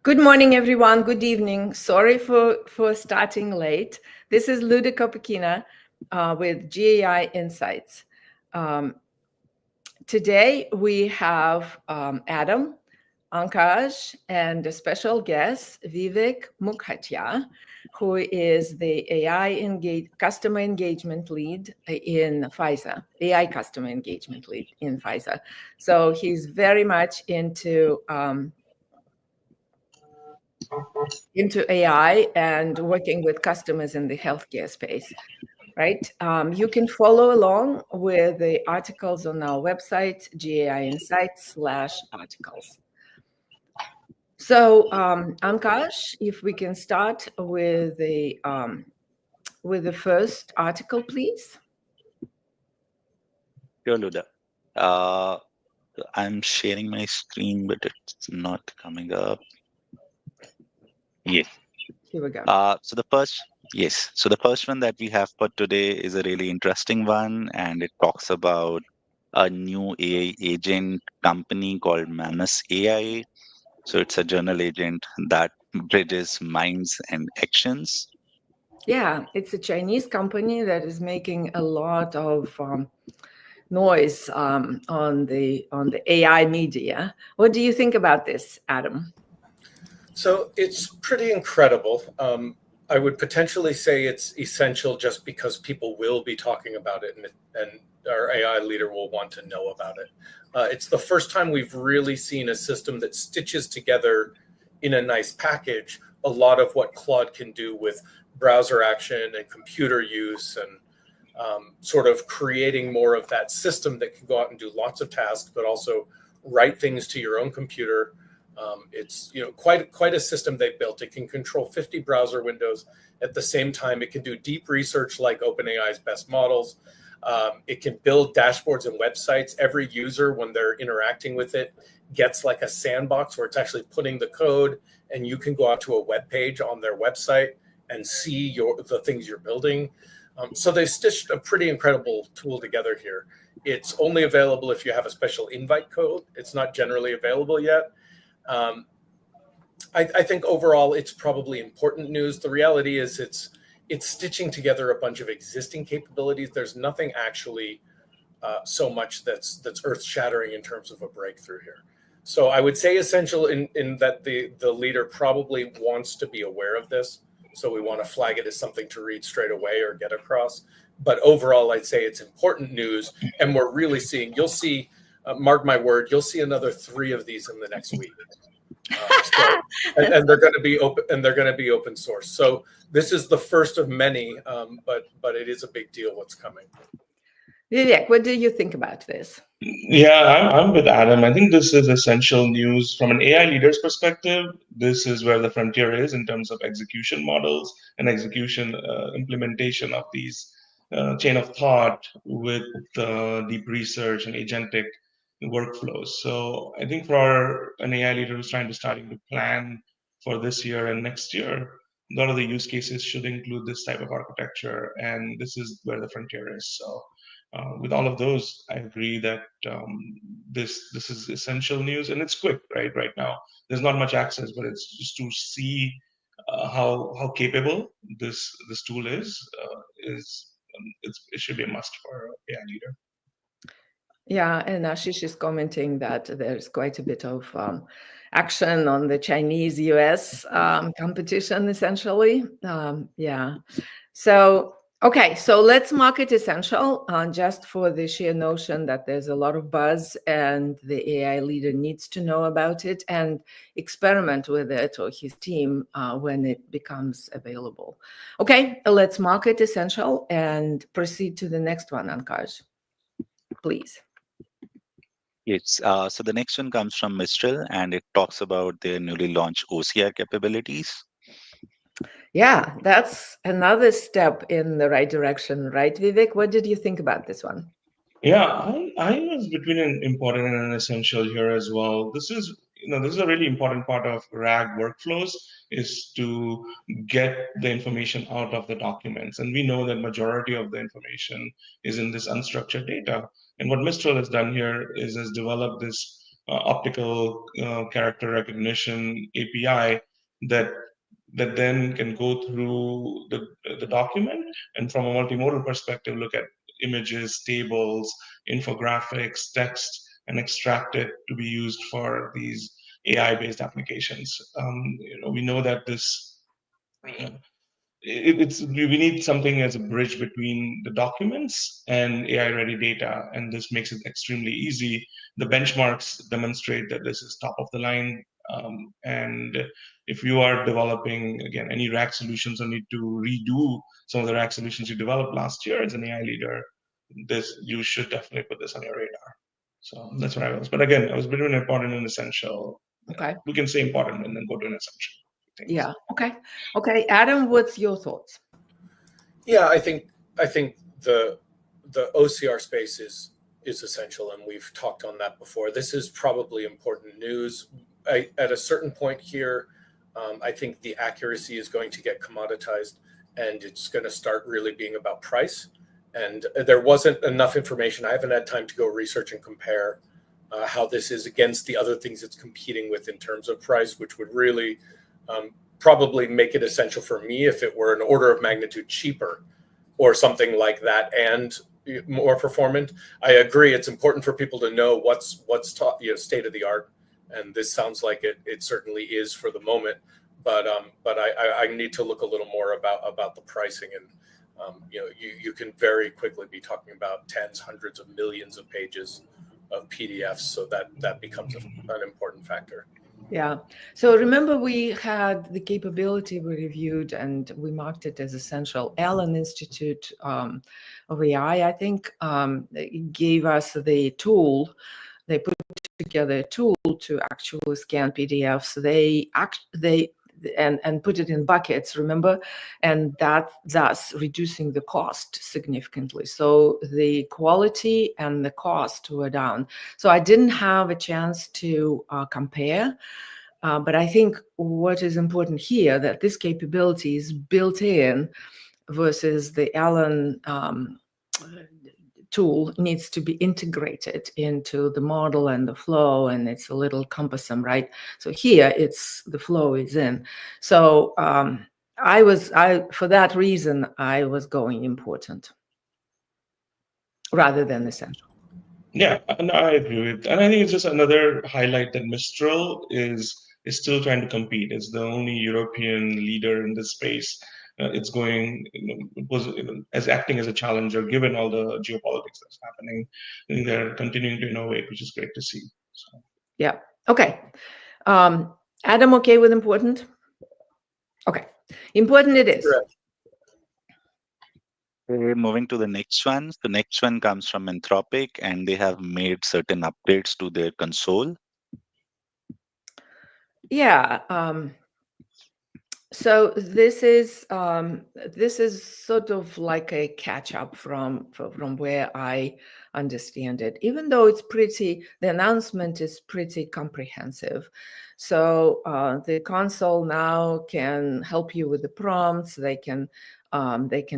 Good morning, everyone. Good evening. Sorry for starting late. This is Luda Kopakina with GAI Insights. Today we have Adam, Ankaj, and a special guest, Vivek Mukherjee, who is the customer engagement lead in Pfizer, AI customer engagement lead in Pfizer. So he's very much into AI and working with customers in the healthcare space, right? You can follow along with the articles on our website, GAI Insights/articles. So, Ankash, if we can start with the first article, please. Sure, Luda. Uh, I'm sharing my screen, but it's not coming up. Yes. Here we go. So the first one that we have for today is a really interesting one, and it talks about a new AI agent company called Manus AI. So it's a journal agent that bridges minds and actions. Yeah, it's a Chinese company that is making a lot of noise on the AI media. What do you think about this, Adam? So it's pretty incredible. I would potentially say it's essential just because people will be talking about it, and our AI leader will want to know about it. It's the first time we've really seen a system that stitches together in a nice package a lot of what Claude can do with browser action and computer use, and sort of creating more of that system that can go out and do lots of tasks, but also write things to your own computer. It's quite a system they built. It can control 50 browser windows at the same time. It can do deep research like OpenAI's best models. It can build dashboards and websites. Every user, when they're interacting with it, gets like a sandbox where it's actually putting the code, and you can go out to a web page on their website and see the things you're building. So they stitched a pretty incredible tool together here. It's only available if you have a special invite code. It's not generally available yet. I think overall it's probably important news. The reality is it's stitching together a bunch of existing capabilities. There's nothing actually so much that's earth-shattering in terms of a breakthrough here. So I would say essential in that the leader probably wants to be aware of this. So we want to flag it as something to read straight away or get across. But overall, I'd say it's important news, and we're really seeing. You'll see. Mark my word, you'll see another 3 of these in the next week. And they're going to be open, and they're going to be open source. So this is the first of many, but it is a big deal what's coming. Vivek, what do you think about this? Yeah, I'm with Adam. I think this is essential news from an AI leader's perspective. This is where the frontier is in terms of execution models and execution implementation of these chain of thought with deep research and agentic workflows. So I think for an AI leader who's starting to plan for this year and next year, a lot of the use cases should include this type of architecture, and this is where the frontier is. So with all of those, I agree that this is essential news, and it's quick, right? Right now, there's not much access, but it's just to see how capable this tool is. It should be a must for an AI leader. Yeah, and Ashish is commenting that there's quite a bit of action on the Chinese-US competition, essentially. Yeah. So, okay, so let's mark it essential just for the sheer notion that there's a lot of buzz and the AI leader needs to know about it and experiment with it, or his team, when it becomes available. Okay, let's mark it essential and proceed to the next one, Ankaj, please. Yes. So the next one comes from Mistral, and it talks about their newly launched OCR capabilities. Yeah, that's another step in the right direction, right, Vivek? What did you think about this one? Yeah, I was between an important and an essential here as well. This is a really important part of RAG workflows is to get the information out of the documents. And we know that majority of the information is in this unstructured data. And what Mistral has done here is has developed this optical character recognition API that then can go through the document and from a multimodal perspective look at images, tables, infographics, text, and extract it to be used for these AI-based applications. We know that this we need something as a bridge between the documents and AI-ready data, and this makes it extremely easy. The benchmarks demonstrate that this is top of the line, and if you are developing again any rack solutions or need to redo some of the rack solutions you developed last year as an AI leader, you should definitely put this on your radar. So that's what I was. But again, I was between important and essential. Okay. We can say important and then go to an essential. Yeah. Okay. Adam, what's your thoughts? Yeah, I think the OCR space is essential, and we've talked on that before. This is probably important news. At a certain point here, I think the accuracy is going to get commoditized, and it's going to start really being about price. And there wasn't enough information. I haven't had time to go research and compare how this is against the other things it's competing with in terms of price, which would really probably make it essential for me if it were an order of magnitude cheaper or something like that and more performant. I agree. It's important for people to know what's taught, state of the art. And this sounds like it certainly is for the moment. But I need to look a little more about the pricing. And you can very quickly be talking about tens, hundreds of millions of pages of PDFs. So that becomes an important factor. Yeah. So remember, we had the capability we reviewed and we marked it as essential. Allen Institute of AI, I think, gave us the tool. They put together a tool to actually scan PDFs. And put it in buckets, remember, and that thus reducing the cost significantly. So the quality and the cost were down. So I didn't have a chance to compare, but I think what is important here that this capability is built in versus the Allen tool needs to be integrated into the model and the flow, and it's a little cumbersome, right? So here the flow is in. So for that reason, I was going important rather than essential. Yeah, and I agree with, and I think it's just another highlight that Mistral is still trying to compete. It's the only European leader in this space. It's going as acting as a challenger, given all the geopolitics that's happening. I think they're continuing to innovate, which is great to see. So. Yeah. Okay. Adam, okay with important? Okay. Important it is. Correct. Moving to the next one. The next one comes from Anthropic, and they have made certain updates to their console. Yeah. So this is sort of like a catch up from where I understand it, even though the announcement is pretty comprehensive. So the console now can help you with the prompts. They can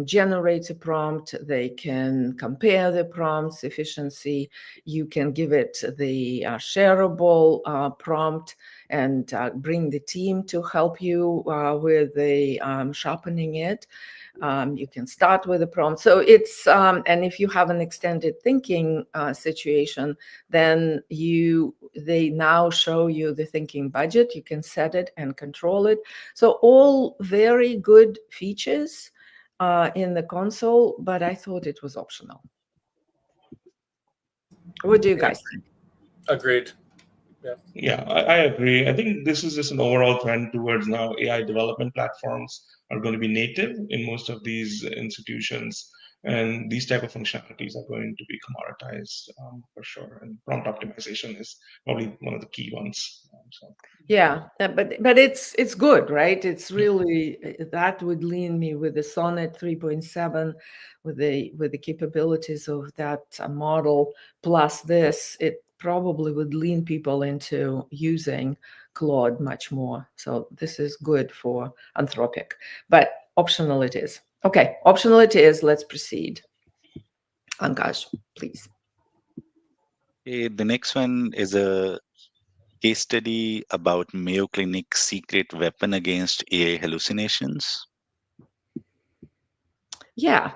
generate a prompt. They can compare the prompts efficiency. You can give it the shareable prompt and bring the team to help you with the sharpening it. You can start with a prompt. So it's, and if you have an extended thinking situation, then they now show you the thinking budget. You can set it and control it. So all very good features in the console, but I thought it was optional. What do you guys think? Agreed. Yeah, I agree. I think this is just an overall trend towards now AI development platforms are going to be native in most of these institutions, and these type of functionalities are going to be commoditized for sure. And prompt optimization is probably one of the key ones. Yeah, but it's good, right? It's really that would lean me with the Sonnet 3.7, with the capabilities of that model plus this. It probably would lean people into using Claude much more. So this is good for Anthropic, but optional it is. Okay, optional it is. Let's proceed. Ankash, please. The next one is a case study about Mayo Clinic's secret weapon against AI hallucinations? Yeah.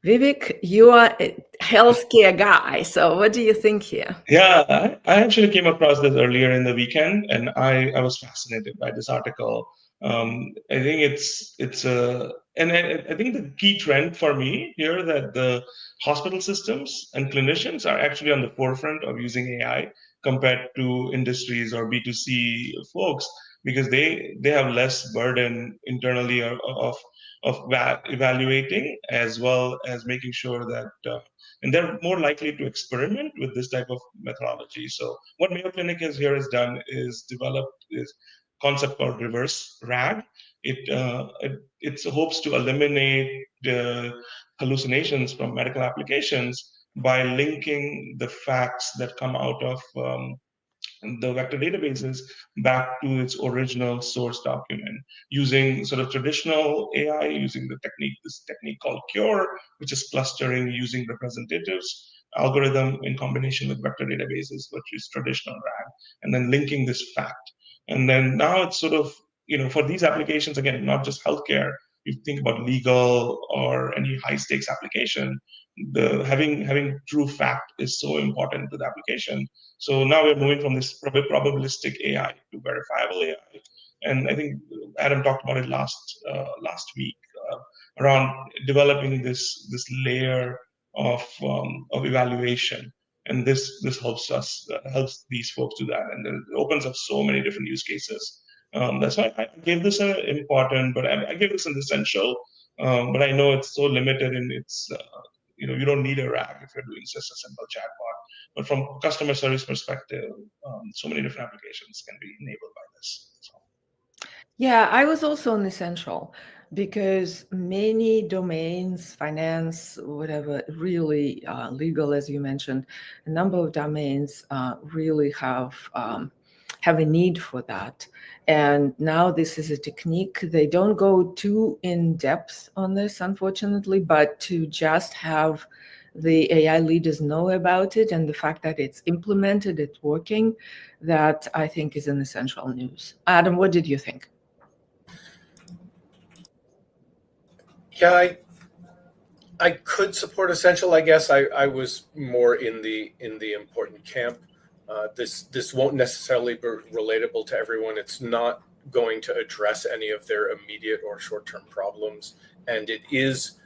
Vivek, you are a healthcare guy. So what do you think here? Yeah, I actually came across this earlier in the weekend, and I was fascinated by this article. I think it's a and I think the key trend for me here that the hospital systems and clinicians are actually on the forefront of using AI compared to industries or B2C folks because they have less burden internally of evaluating as well as making sure that and they're more likely to experiment with this type of methodology. So what Mayo Clinic has done is developed this concept called reverse RAG. It hopes to eliminate the hallucinations from medical applications by linking the facts that come out of the vector databases back to its original source document using sort of traditional AI, using this technique called curate, which is clustering using representatives algorithm in combination with vector databases, which is traditional RAG, and then linking this fact. And then now it's sort of, for these applications, again, not just healthcare, you think about legal or any high stakes application, the having true fact is so important to the application. So now we're moving from this probabilistic AI to verifiable AI, and I think Adam talked about it last week around developing this layer of evaluation, and this helps these folks do that, and it opens up so many different use cases. That's why I gave this an important, but I gave this an essential. But I know it's so limited in its you don't need a RAG if you're doing just a simple chatbot. But from customer service perspective, so many different applications can be enabled by this. So. Yeah, I was also an essential because many domains, finance, whatever, really legal, as you mentioned, a number of domains really have a need for that. And now this is a technique. They don't go too in depth on this, unfortunately, but to just have the AI leaders know about it and the fact that it's implemented, it's working, that I think is an essential news. Adam, what did you think? Yeah, I could support essential. I guess I was more in the important camp. This won't necessarily be relatable to everyone. It's not going to address any of their immediate or short term problems, and it is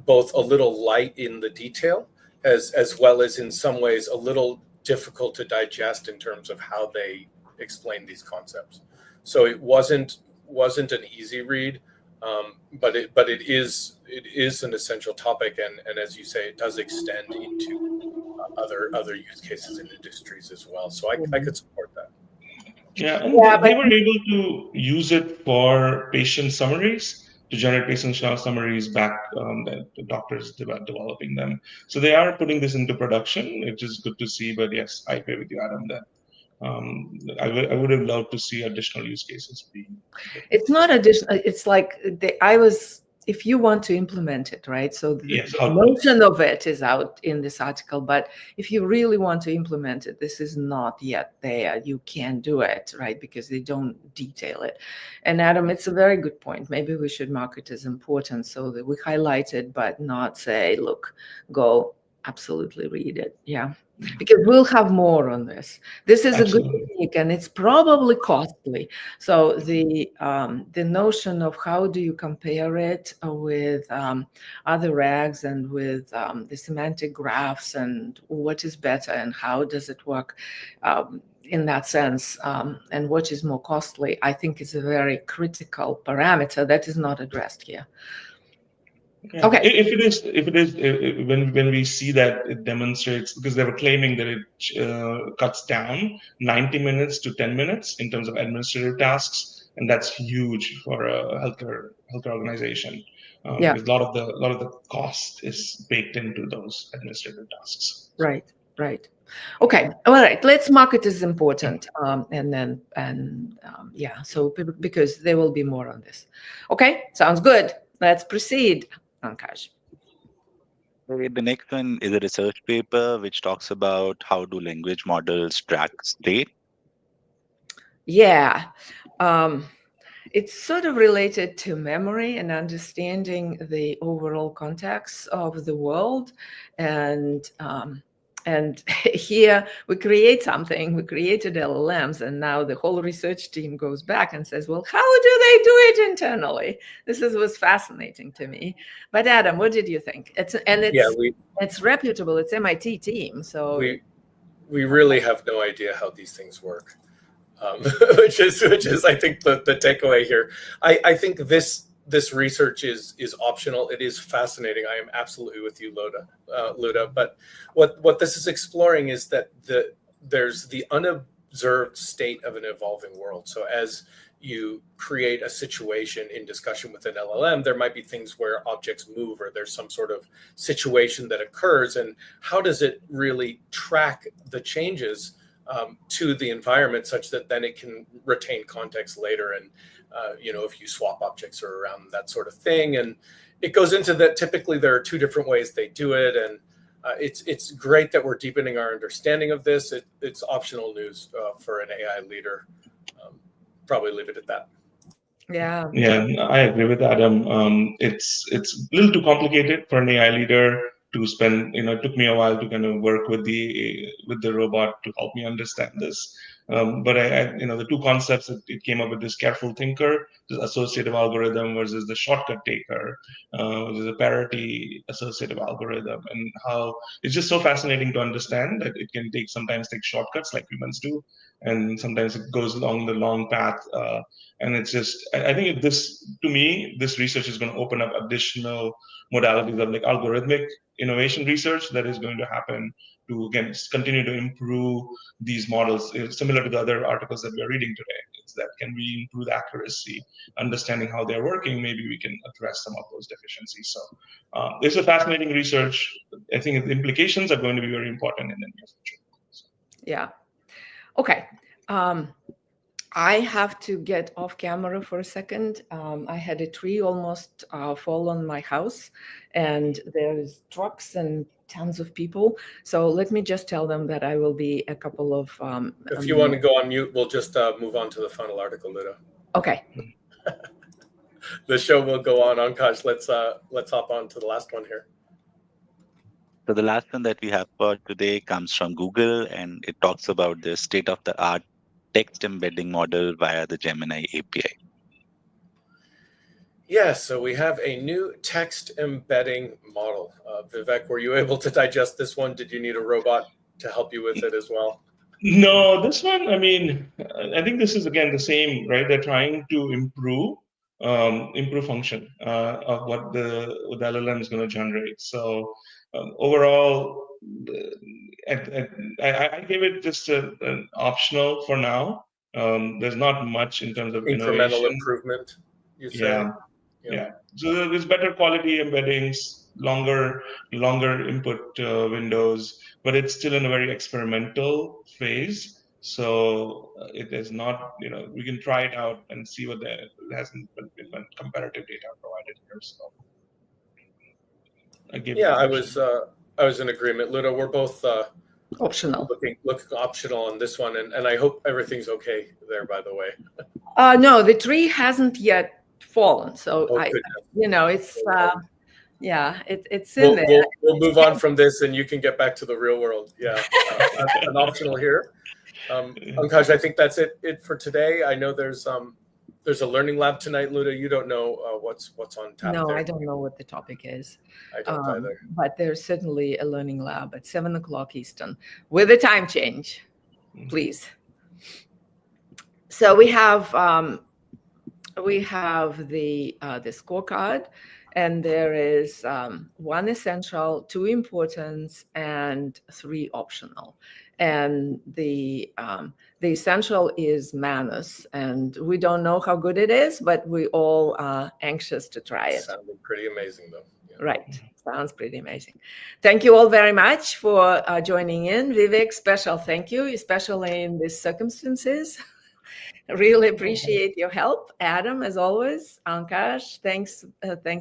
both a little light in the detail as well as in some ways a little difficult to digest in terms of how they explain these concepts. So it wasn't an easy read. But it is an essential topic, and as you say, it does extend into other use cases in industries as well. So I could support that. Yeah, and Yeah, they but were able to use it for patient summaries to generate patient summaries back that the doctors developing them. So they are putting this into production, which is good to see. But yes, I agree with you, Adam, that I would have loved to see additional use cases being it's not additional. It's like I was. If you want to implement it, right? So yes, the how to notion of it is out in this article, but if you really want to implement it, this is not yet there. You can't do it, right? Because they don't detail it. And Adam, it's a very good point. Maybe we should mark it as important so that we highlight it, but not say, look, go absolutely read it. Yeah. Because we'll have more on this. This is a good absolutely. technique, and it's probably costly. So the notion of how do you compare it with other rags and with the semantic graphs and what is better and how does it work in that sense and what is more costly, I think is a very critical parameter that is not addressed here. Yeah. Okay. When we see that it demonstrates, because they were claiming that it cuts down 90 minutes to 10 minutes in terms of administrative tasks, and that's huge for a healthcare organization Yeah. because a lot of the cost is baked into those administrative tasks. Right. Okay. All right. Let's mark it as important, yeah. So because there will be more on this. Okay. Sounds good. Let's proceed, Ankash. Okay, the next one is a research paper which talks about how do language models track state. Yeah. Um, it's sort of related to memory and understanding the overall context of the world. And here we create something, we created LLMs, and now the whole research team goes back and says, well, how do they do it internally? Was fascinating to me. But Adam, what did you think? It's reputable. It's MIT team. So we really have no idea how these things work. Which is I think the takeaway here. I think this research is optional. It is fascinating. I am absolutely with you, Luda. But what this is exploring is that there's the unobserved state of an evolving world. So as you create a situation in discussion with an LLM, there might be things where objects move or there's some sort of situation that occurs, and how does it really track the changes to the environment such that then it can retain context later, and if you swap objects or around, that sort of thing. And it goes into that typically there are two different ways they do it, and it's great that we're deepening our understanding of this. It's optional news for an AI leader. Probably leave it at that. Yeah. Yeah, I agree with Adam. It's a little too complicated for an AI leader to spend. It took me a while to kind of work with the robot to help me understand this. But the two concepts that it came up with: this careful thinker, this associative algorithm, versus the shortcut taker, which is a parity associative algorithm, and how it's just so fascinating to understand that it can sometimes take shortcuts like humans do, and sometimes it goes along the long path. And it's just, I think to me, this research is going to open up additional modalities of like algorithmic innovation research that is going to happen to, again, continue to improve these models. It's similar to the other articles that we're reading today. It's that can we improve accuracy, understanding how they're working, maybe we can address some of those deficiencies. So it's a fascinating research. I think the implications are going to be very important in the near future. Yeah. Okay. I have to get off camera for a second. I had a tree almost fall on my house, and there's trucks and tons of people. So let me just tell them that I will be a couple of. If you want to go on mute, we'll just move on to the final article, Luda. Okay. The show will go on. Ankash, let's hop on to the last one here. So the last one that we have for today comes from Google, and it talks about the state-of-the-art text embedding model via the Gemini API. Yeah, so we have a new text embedding model. Vivek, were you able to digest this one? Did you need a robot to help you with it as well? No, this one, I mean, I think this is again the same, right? They're trying to improve function of what the LLM is going to generate. So overall, I gave it just an optional for now. There's not much in terms of incremental innovation. Improvement, you say? Yeah. So there's better quality embeddings, longer input windows, but it's still in a very experimental phase. So it is not, we can try it out and see what it hasn't been comparative data provided here. So I was in agreement. Luda, we're both optional. Looking optional on this one, and I hope everything's okay there, by the way. No, the tree hasn't yet fallen. So it's it's in there. We'll move on from this, and you can get back to the real world. Yeah, an optional here. Ankash, I think that's it for today. I know there's a learning lab tonight, Luda. You don't know what's on tap. No, there. I don't know what the topic is. I don't either. But there's certainly a learning lab at 7:00 Eastern with a time change, please. So we have the scorecard, and there is 1 essential, 2 importance, and 3 optional. And the essential is Manus, and we don't know how good it is, but we all are anxious to try it. Sounded pretty amazing, though. Yeah. Right. Sounds pretty amazing. Thank you all very much for joining in. Vivek, special thank you, especially in these circumstances. Really appreciate your help. Adam, as always. Ankash, thanks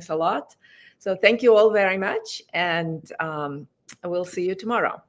a lot. So thank you all very much, and we'll see you tomorrow.